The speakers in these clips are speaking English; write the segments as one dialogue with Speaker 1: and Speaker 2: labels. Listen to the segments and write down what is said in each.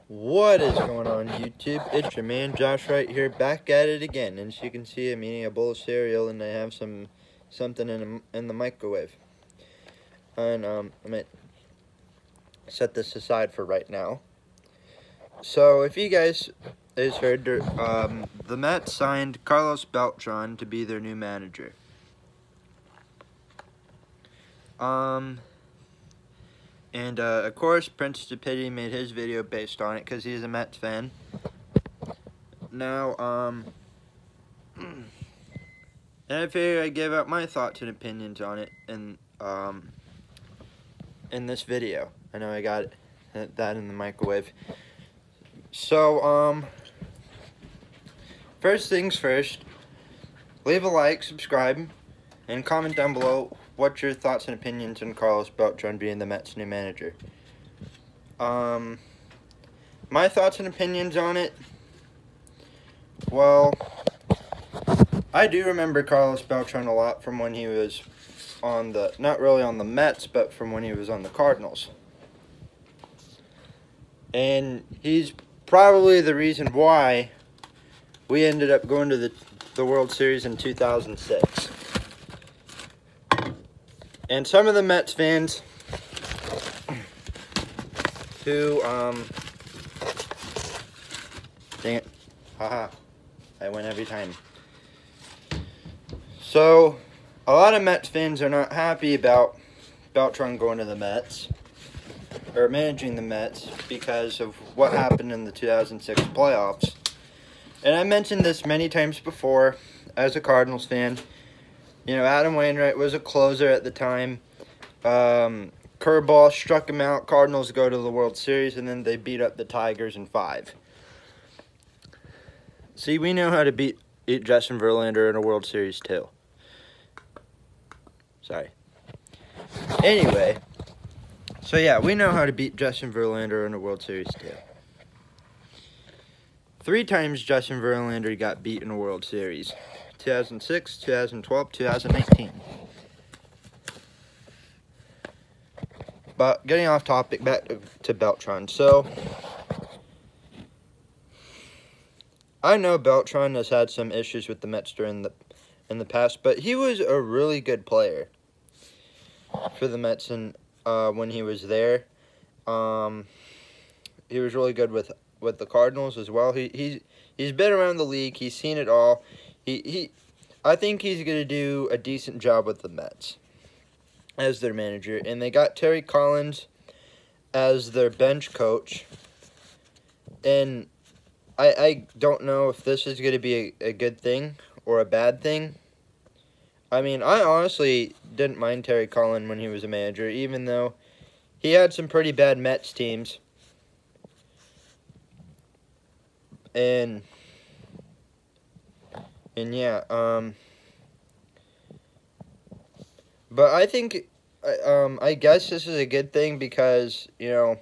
Speaker 1: What is going on, YouTube? It's your man Josh right here, back at it again. And as you can see, I'm eating a bowl of cereal, and I have something in the microwave. And I'm gonna set this aside for right now. So if you guys heard, the Mets signed Carlos Beltran to be their new manager. And, of course, Prince Stupidity made his video based on it because he's a Mets fan. Now, and I figured I'd give out my thoughts and opinions on it in this video. I know I got that in the microwave. So, first things first, leave a like, subscribe, and comment down below what's your thoughts and opinions on Carlos Beltran being the Mets' new manager. My thoughts and opinions on it, well, I do remember Carlos Beltran a lot from when he was on the, not really on the Mets, but from when he was on the Cardinals. And he's probably the reason why we ended up going to the World Series in 2006. And some of the Mets fans who, dang it, haha, I win every time. So, a lot of Mets fans are not happy about Beltran going to the Mets, or managing the Mets, because of what happened in the 2006 playoffs. And I mentioned this many times before as a Cardinals fan. You know, Adam Wainwright was a closer at the time. Curveball struck him out. Cardinals go to the World Series, and then they beat up the Tigers in 5. See, we know how to beat Justin Verlander in a World Series, too. Sorry. Anyway, so yeah, we know how to beat Justin Verlander in a World Series, too. 3 times Justin Verlander got beat in a World Series. 2006, 2012, 2019. But getting off topic, back to Beltran. So, I know Beltran has had some issues with the Mets in the past, but he was a really good player for the Mets when he was there. He was really good with the Cardinals as well. He's been around the league. He's seen it all. I think he's going to do a decent job with the Mets as their manager. And they got Terry Collins as their bench coach. And I don't know if this is going to be a good thing or a bad thing. I mean, I honestly didn't mind Terry Collins when he was a manager, even though he had some pretty bad Mets teams. And yeah, but I think, I guess this is a good thing because, you know,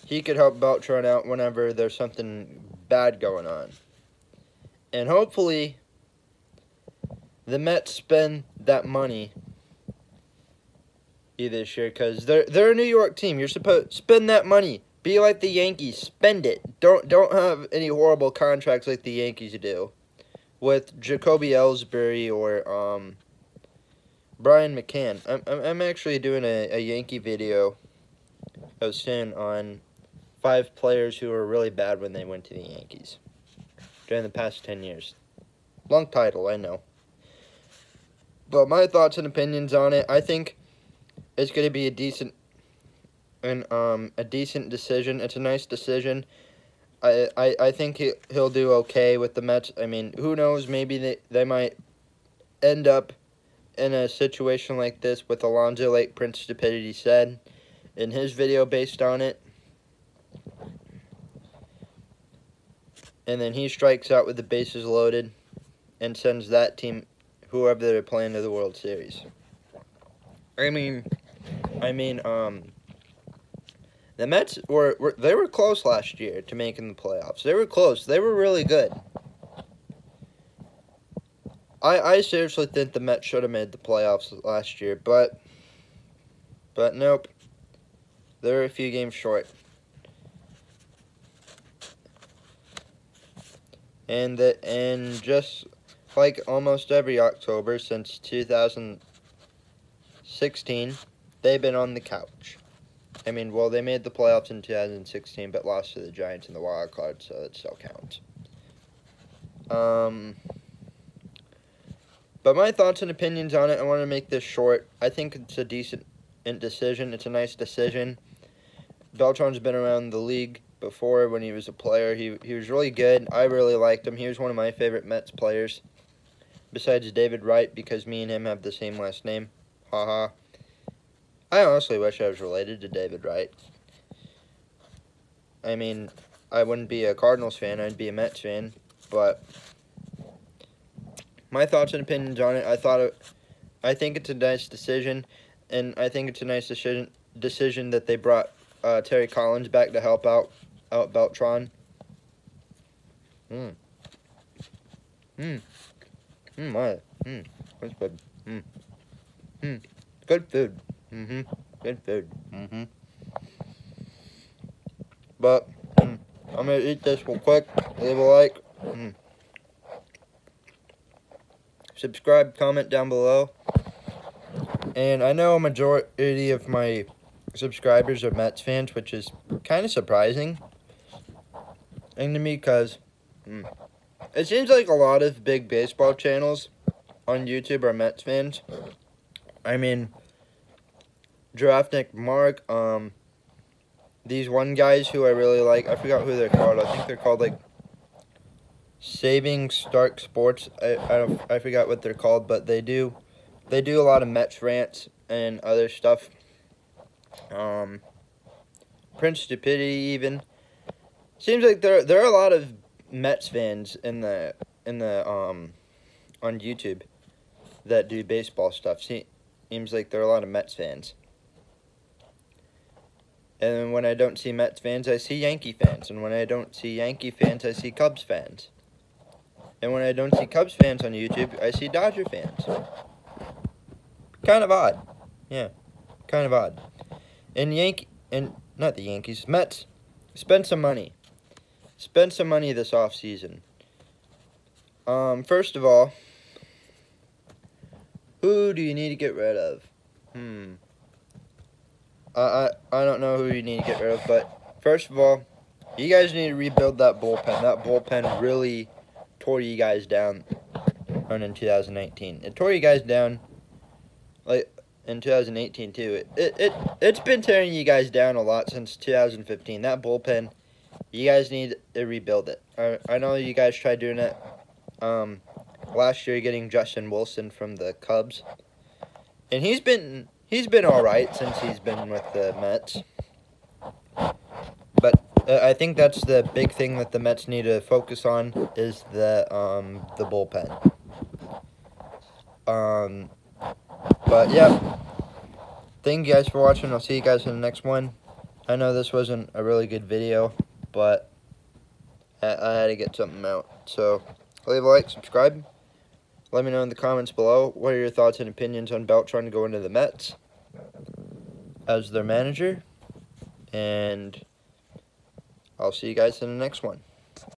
Speaker 1: he could help Beltran out whenever there's something bad going on. And hopefully, the Mets spend that money this year, because they're a New York team. You're supposed to spend that money. Be like the Yankees. Spend it. Don't have any horrible contracts like the Yankees do with Jacoby Ellsbury or Brian McCann. I'm actually doing a Yankee video soon on 5 players who were really bad when they went to the Yankees during the past 10 years. Long title, I know. But my thoughts and opinions on it, I think it's going to be a decent decision. It's a nice decision. I think he'll do okay with the Mets. I mean, who knows? Maybe they might end up in a situation like this with Alonso, like Prince Stupidity said in his video based on it. And then he strikes out with the bases loaded and sends that team, whoever they're playing, to the World Series. I mean, the Mets they were close last year to making the playoffs. They were close. They were really good. I seriously think the Mets should have made the playoffs last year, but nope. They're a few games short. and just like almost every October since 2016, they've been on the couch. I mean, well, they made the playoffs in 2016, but lost to the Giants in the wild card, so it still counts. But my thoughts and opinions on it, I want to make this short. I think it's a decent decision. It's a nice decision. Beltran's been around the league before when he was a player. He was really good. I really liked him. He was one of my favorite Mets players, besides David Wright, because me and him have the same last name. Haha. I honestly wish I was related to David Wright. I mean, I wouldn't be a Cardinals fan. I'd be a Mets fan. But my thoughts and opinions on it, I think it's a nice decision, and I think it's a nice decision that they brought Terry Collins back to help out Beltran. That's good. Good food. Good food. But I'm gonna eat this real quick. Leave a like. Subscribe, comment down below. And I know a majority of my subscribers are Mets fans, which is kind of surprising to me, because it seems like a lot of big baseball channels on YouTube are Mets fans. I mean, Draftnik Mark, these one guys who I really like, I forgot who they're called. I think they're called like Saving Stark Sports. I forgot what they're called, but they do a lot of Mets rants and other stuff. Prince Stupidity even. Seems like there are a lot of Mets fans in the on YouTube that do baseball stuff. Seems like there are a lot of Mets fans. And when I don't see Mets fans, I see Yankee fans. And when I don't see Yankee fans, I see Cubs fans. And when I don't see Cubs fans on YouTube, I see Dodger fans. Kind of odd. Yeah, kind of odd. And not the Yankees, Mets, spend some money. Spend some money this offseason. First of all, who do you need to get rid of? I don't know who you need to get rid of, but first of all, you guys need to rebuild that bullpen. That bullpen really tore you guys down in 2019. It tore you guys down like in 2018 too. It's been tearing you guys down a lot since 2015. That bullpen, you guys need to rebuild it. I know you guys tried doing it last year, getting Justin Wilson from the Cubs, and he's been all right since he's been with the Mets. But I think that's the big thing that the Mets need to focus on is the bullpen. But yeah, thank you guys for watching. I'll see you guys in the next one. I know this wasn't a really good video, but I had to get something out. So leave a like, subscribe. Let me know in the comments below, what are your thoughts and opinions on Beltran going to the Mets as their manager. And I'll see you guys in the next one.